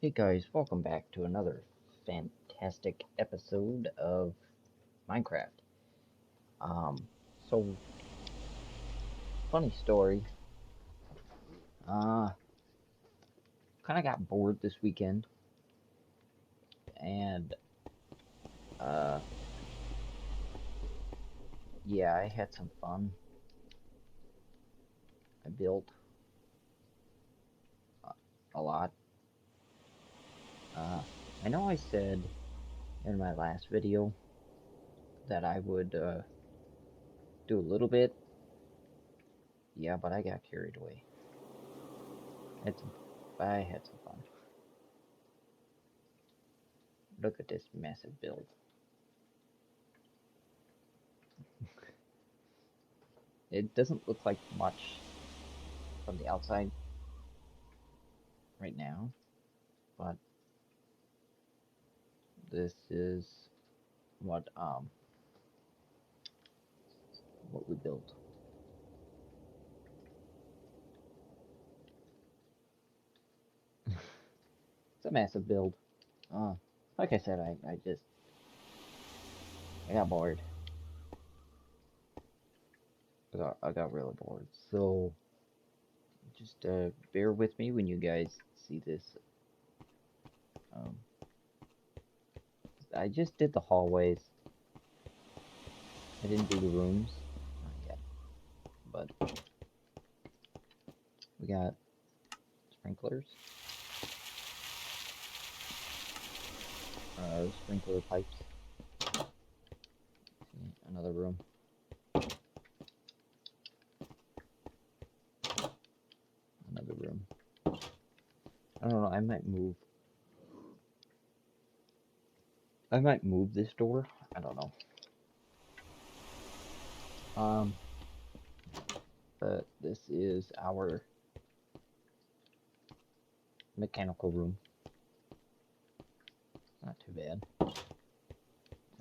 Hey guys, welcome back to another fantastic episode of Minecraft. Um, so funny story. Uh, kind of got bored this weekend, and uh, yeah, I had some fun. I built uh, a lot. Uh, I know I said in my last video that I would do a little bit. Yeah, but I got carried away. Had some, I had some fun. Look at this massive build. It doesn't look like much from the outside right now, but this is what what we built. It's a massive build. Uh, like I said, I got bored. I got really bored. So just bear with me when you guys see this. Um, I just did the hallways. I didn't do the rooms, not yet. But we got sprinklers, sprinkler pipes. See, another room. Another room. I don't know. I might move this door. I don't know. Um, but this is our mechanical room. Not too bad.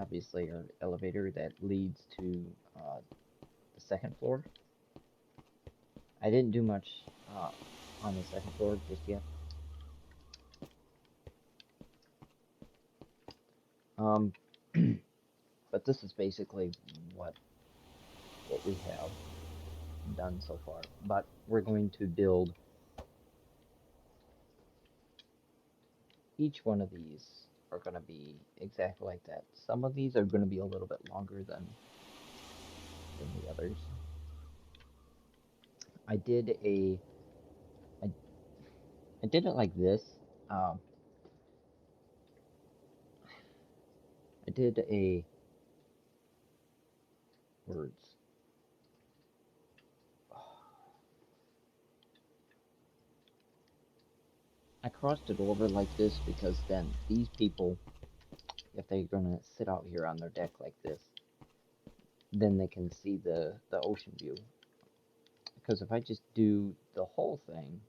Obviously, our elevator that leads to the second floor. I didn't do much on the second floor just yet. Um, but this is basically what we have done so far. But we're going to build each one of these are going to be exactly like that. Some of these are going to be a little bit longer than the others. I did a I, I did it like this. Um, I did a words. I crossed it over like this because then these people, if they're gonna sit out here on their deck like this, then they can see the ocean view. Because if I just do the whole thing,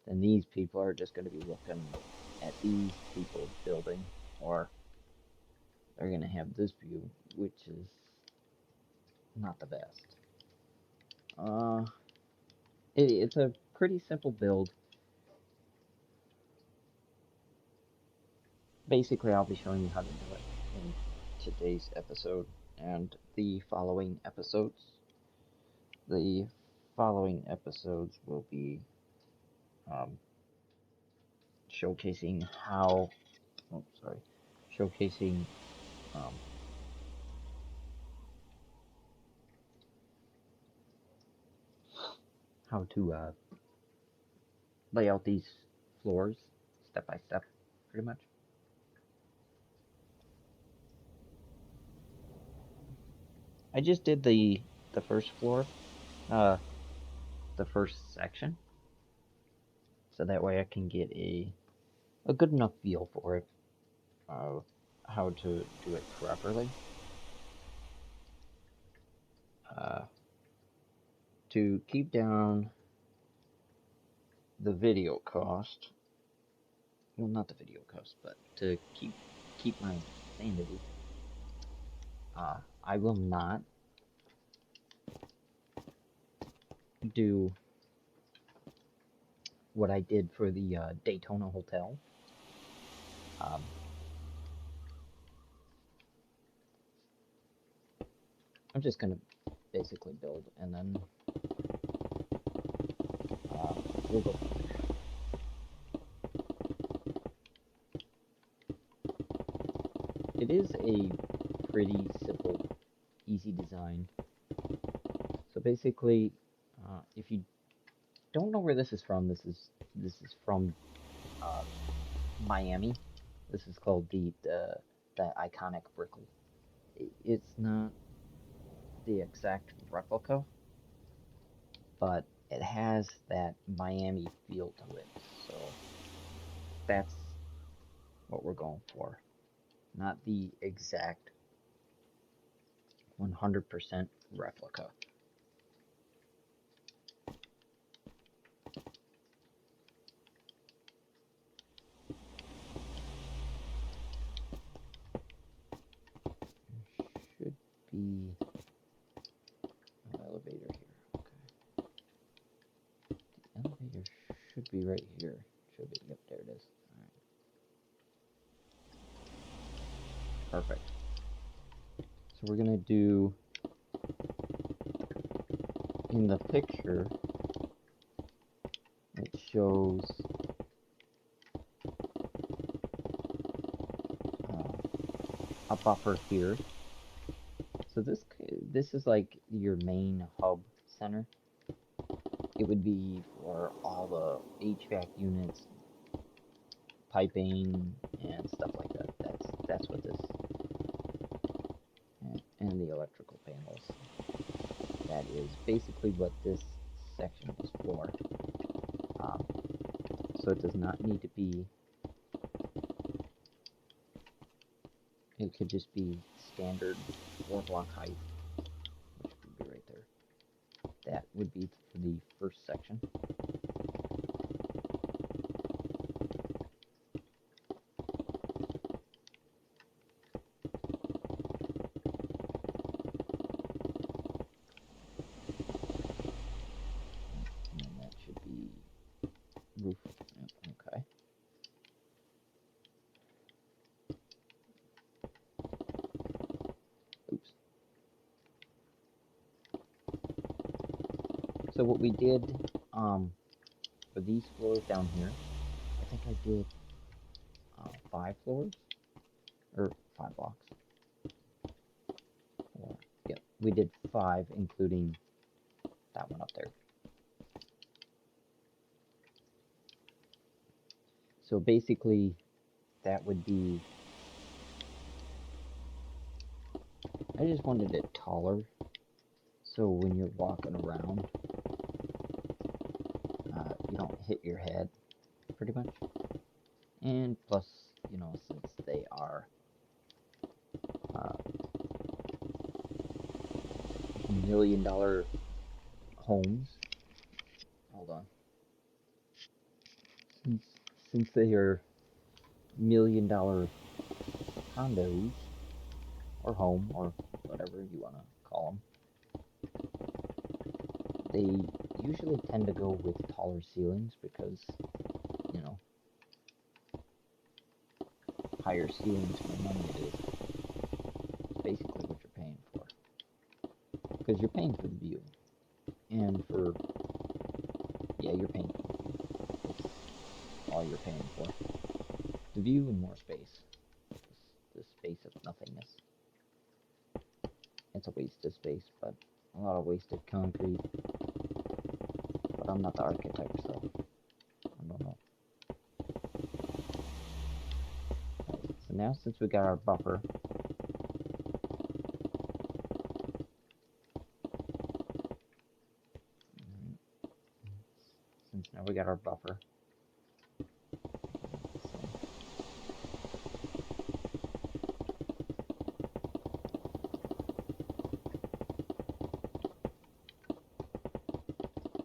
then these people are just gonna be looking at these people building, or they're gonna have this view, which is not the best. Uh, it's a pretty simple build. Basically, I'll be showing you how to do it in today's episode and the following episodes. The following episodes will be um, showcasing how, oh, sorry, showcasing um, how to lay out these floors step by step, pretty much. I just did the first floor, uh, the first section, so that way I can get a good enough feel for it, how to do it properly. Uh, to keep down the video cost, well, not the video cost, but to keep my sanity, I will not do what I did for the Daytona Hotel. Um, I'm just gonna basically build, and then we'll go. It is a pretty simple, easy design. So basically, if you don't know where this is from, this is from Miami. This is called the iconic Brickell. It's not the exact replica, but it has that Miami feel to it. So that's what we're going for. Not the exact 100% replica. Should be an elevator here. Okay. The elevator should be right here. Should be. Yep, there it is. All right. Perfect. So we're gonna do in the picture. It shows a buffer here. So this is like your main hub center. It would be for all the HVAC units, piping, and stuff like that. That's what this, and the electrical panels. That is basically what this section is for. So it does not need to be. It could just be standard 4-block height, which would be right there. That would be for the first section. And then that should be roof. Okay. Oops. So what we did for these floors down here, I think I did 5 floors or 5 blocks. Or, yeah, we did 5, including that one up there. So basically, that would be. I just wanted it taller, so when you're walking around, you don't hit your head, pretty much. And plus, you know, since they are $1 million homes, hold on. Since they are $1 million condos, or home, or whatever you want to call them, they usually tend to go with taller ceilings because, you know, higher ceilings, more money it is. It's basically what you're paying for. Because you're paying for the view. And for, yeah, you're paying for the view. It's all you're paying for. The view and more space. The space of nothingness. It's a waste of space, but a lot of wasted concrete. But I'm not the architect, so I don't know. Right, so now since we got our buffer, now we got our buffer.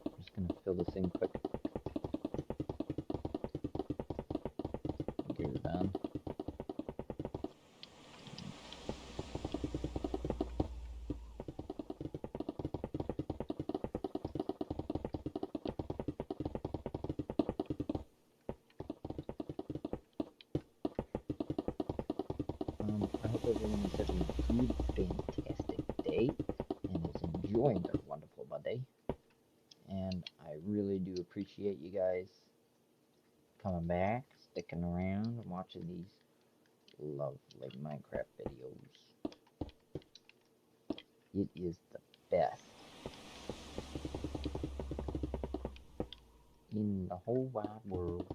I'm just gonna fill this in quick. Get it done. hope everyone is having a good, fantastic day and is enjoying their wonderful Monday. And I really do appreciate you guys coming back, sticking around, and watching these lovely Minecraft videos. It is the best in the whole wide world.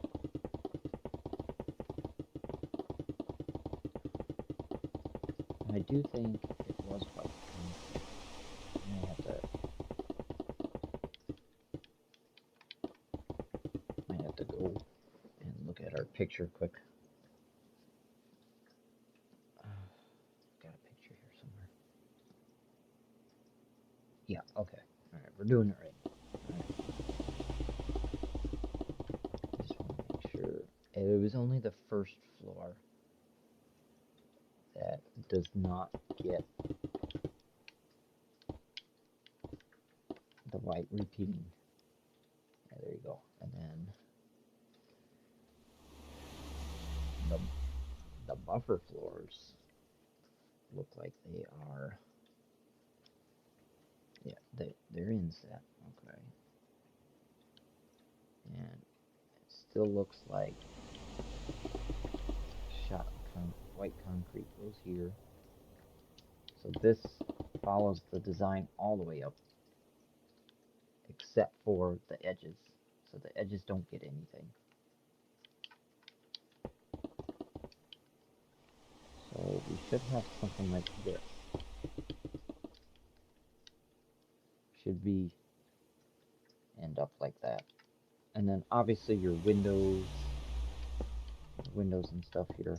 I do think it was white concrete. I have to go and look at our picture quick. Got a picture here somewhere. Yeah, okay. Alright, we're doing it right. Right. Just want to make sure. It was only the first floor that does not get the white repeating. Yeah, there you go. And then the buffer floors look like they are, yeah, they're inset. Okay. And it still looks like white concrete goes here. So this follows the design all the way up, except for the edges. So the edges don't get anything. So we should have something like this. Should be end up like that. And then obviously your windows and stuff here.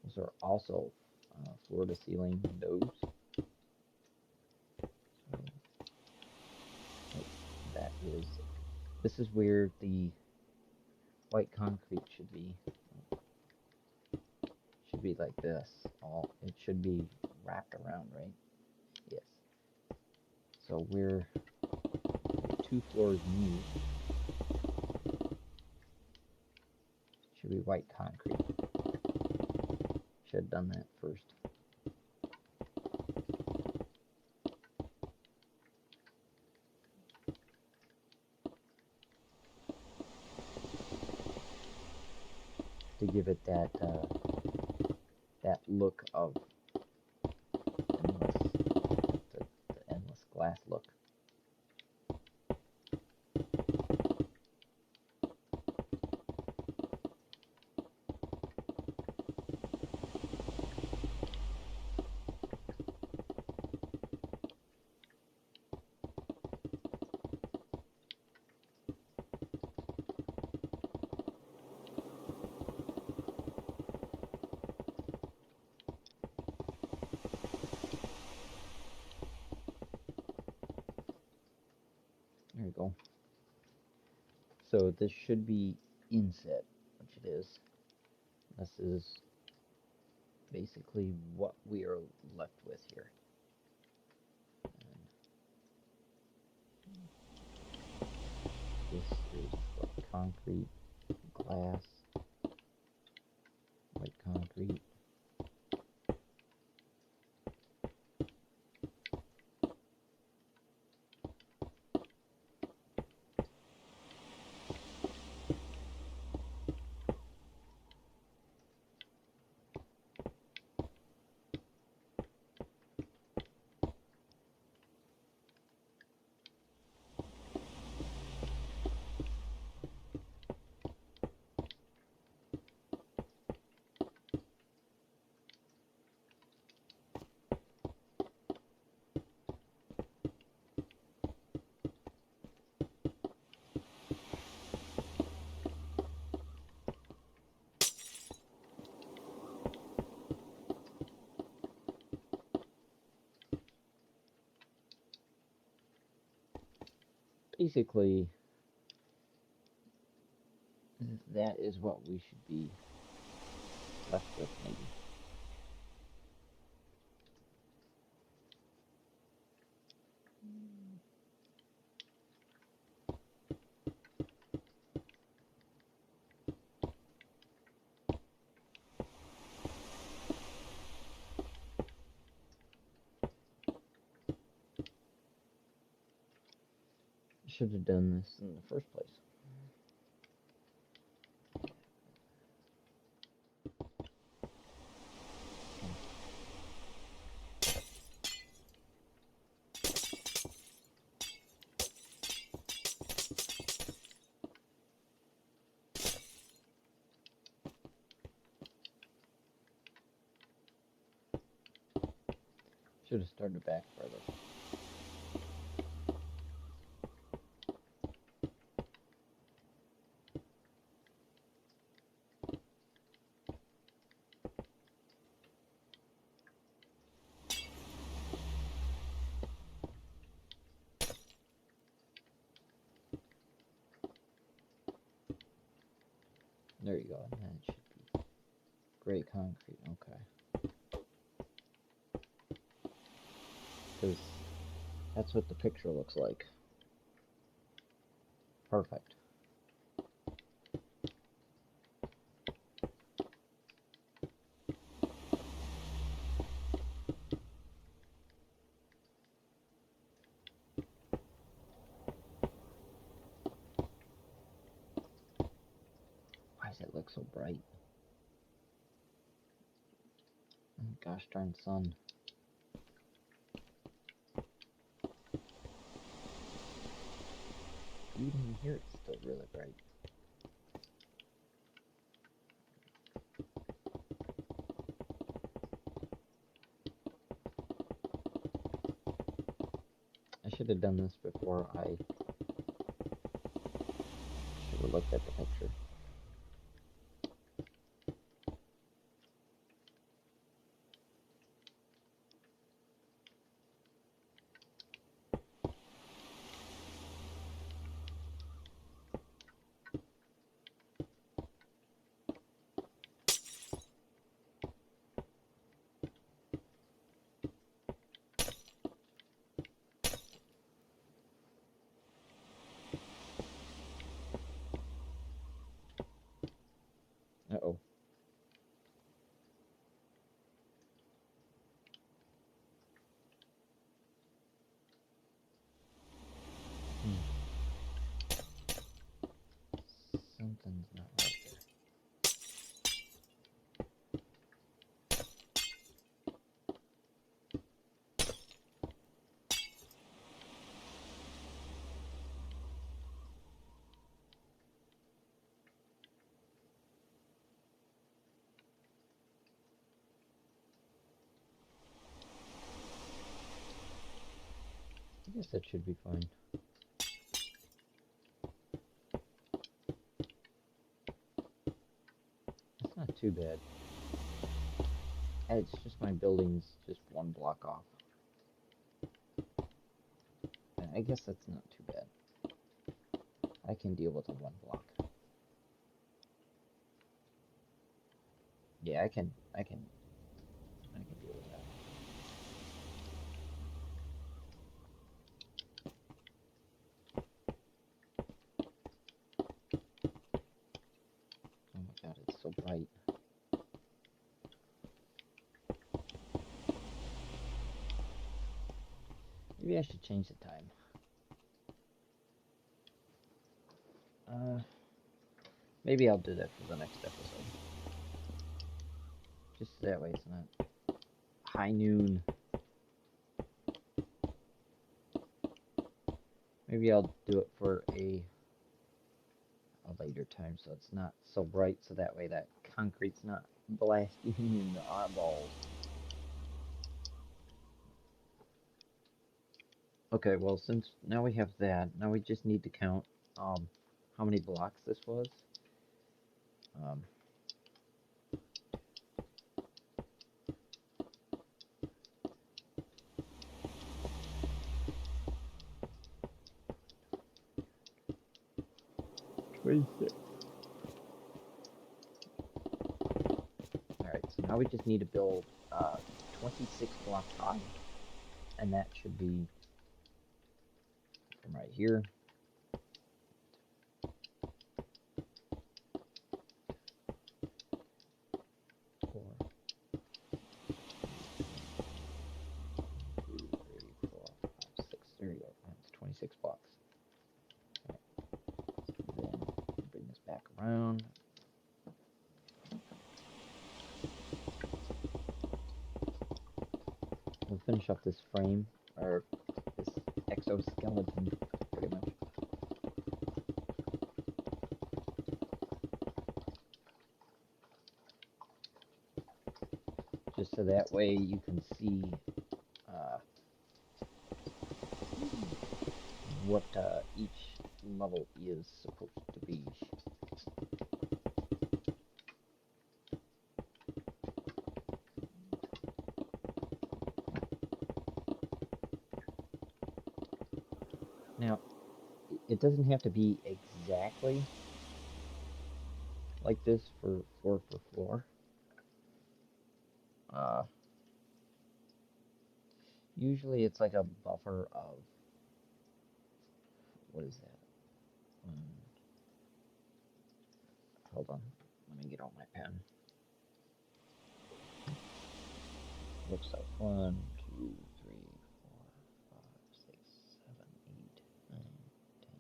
Those are also floor to ceiling windows. So this is where the white concrete should be like this. It should be wrapped around, right? Yes. So we're 2 floors new. Should be white concrete. Should have done that first. To give it that look of the endless glass look. There you go. So this should be inset, which it is. This is basically what we are left with here. And this is what concrete, glass, white concrete. Basically, that is what we should be left with, maybe. should have done this in the first place. Should have started back further. There you go, and then it should be gray concrete, okay. Because that's what the picture looks like. Perfect. Why does it look so bright? Oh, gosh darn sun. Even here it's still really bright. I should have done this before I should have looked at the picture. Uh-oh. Something's not right there. I guess that should be fine. It's not too bad. It's just my building's just one block off. I guess that's not too bad. I can deal with a one block. Yeah, I can deal with that. Oh my god, it's so bright. Maybe I should change the time. Maybe I'll do that for the next episode. Just that way it's not high noon. Maybe I'll do it for a later time so it's not so bright, so that way that concrete's not blasting in the eyeballs. Okay, well, since now we have that, now we just need to count how many blocks this was. Um, Alright, so now we just need to build 26 blocks high, and that should be from right here. There you go. That's 26 blocks. around. We'll finish up this frame, or this exoskeleton, pretty much. Just so that way you can see what each level is supposed to be. Now, it doesn't have to be exactly like this for floor for floor. Usually it's like a buffer of, what is that? Hold on, let me get out my pen. Looks like 1, 2, 3, 4, 5, 6, 7, 8, 9, 10,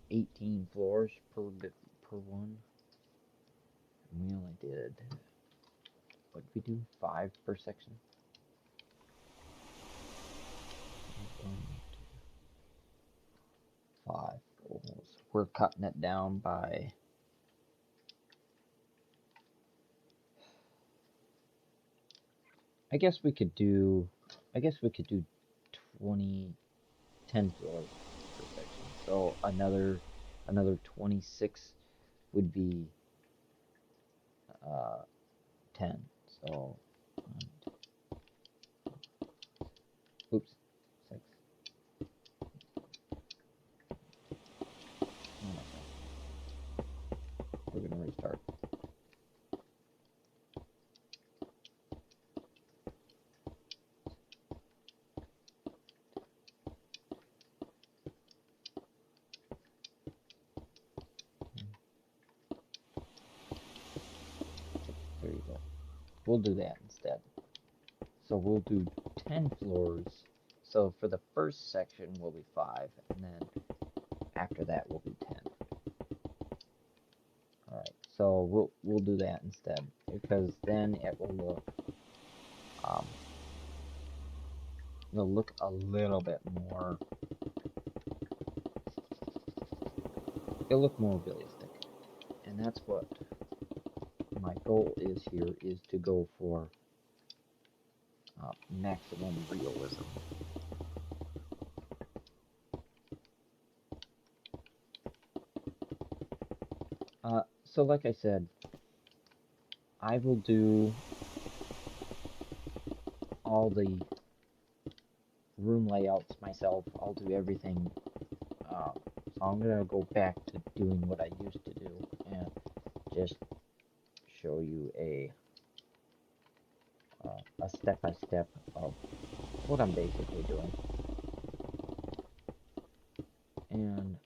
11, 12, 18 floors per one. And we only did, what did we do? 5 per section? 5 goals. We're cutting it down by, I guess we could do 20, 10 floors per section. So another 26 would be 10. So, oops, 6. We're gonna restart. There you go. We'll do that instead. So we'll do 10 floors. So for the first section will be 5, and then after that will be 10. Alright, so we'll do that instead, because then it will look it'll look a little bit more, it'll look more realistic. And that's what my goal is here, is to go for maximum realism. So like I said, I will do all the room layouts myself. I'll do everything. So I'm gonna go back to doing what I used to do and just show you a step-by-step of what I'm basically doing. And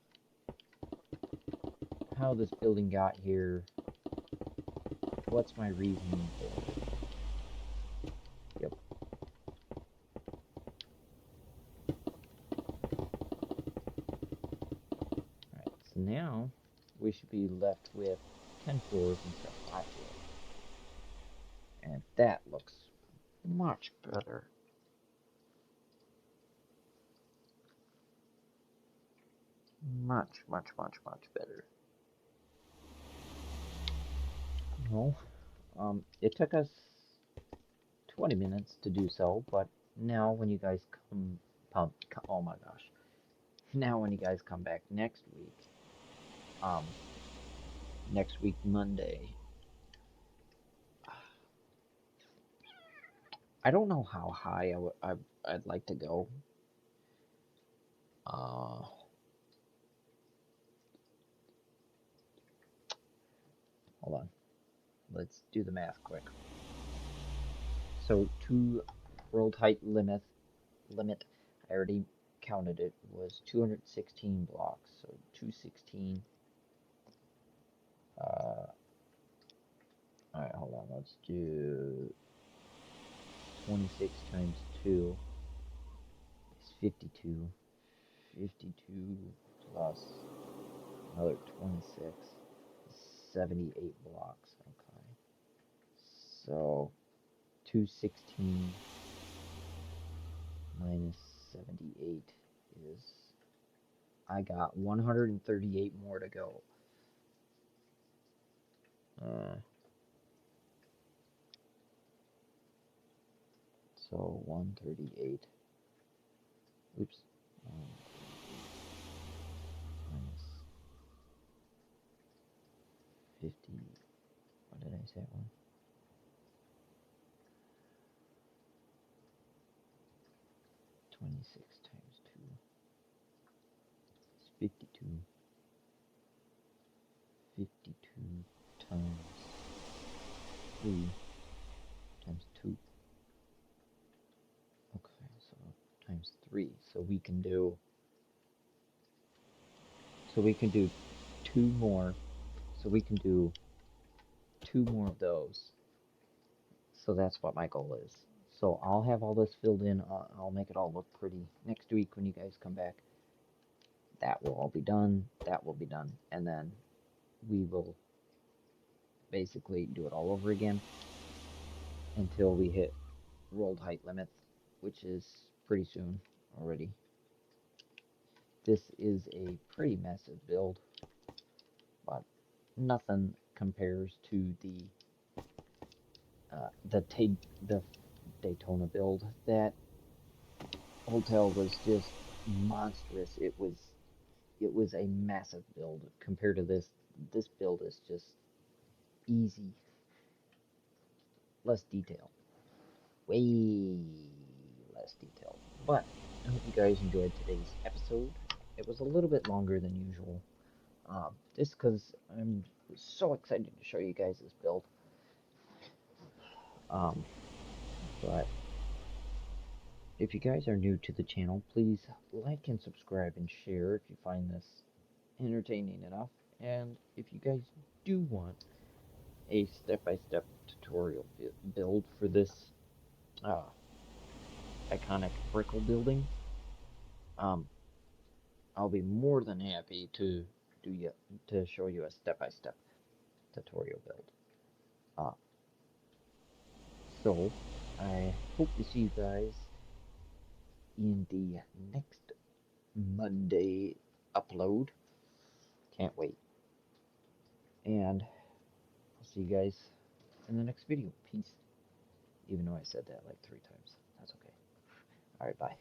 how this building got here, what's my reasoning for it. Yep. Alright, so now we should be left with 10 floors instead of 5 floors. And that looks much better. Much better. Well, it took us 20 minutes to do so, but now when you guys oh my gosh. Now when you guys come back next week, Monday, I don't know how high I'd like to go. Hold on. Let's do the math quick. So 2 world height limit, I already counted it, was 216 blocks. So 216. Alright, hold on. Let's do 26 times 2 is 52. 52 plus another 26. 78 blocks. Okay. So 216 minus 78 is, I got 138 more to go. So 138. Oops. 138 minus 50. What did I say it was? 26 times 2 is 52. 52 times 3 times 2. Okay, so times 3. So we can do 2 more. So we can do 2 more of those. So that's what my goal is. So I'll have all this filled in. I'll make it all look pretty next week when you guys come back. That will all be done. That will be done. And then we will basically do it all over again until we hit world height limits, which is pretty soon already. This is a pretty massive build, but nothing compares to the Daytona build. That hotel was just monstrous. It was a massive build compared to this. This build is just easy, less detail, way less detail. But I hope you guys enjoyed today's episode. It was a little bit longer than usual, just because I'm so excited to show you guys this build. But if you guys are new to the channel, please like and subscribe and share if you find this entertaining enough. And if you guys do want a step-by-step tutorial build for this iconic Brickle building, I'll be more than happy to show you a step-by-step tutorial build. So I hope to see you guys in the next Monday upload. Can't wait. And I'll see you guys in the next video. Peace. Even though I said that like 3 times. That's okay. Alright, bye.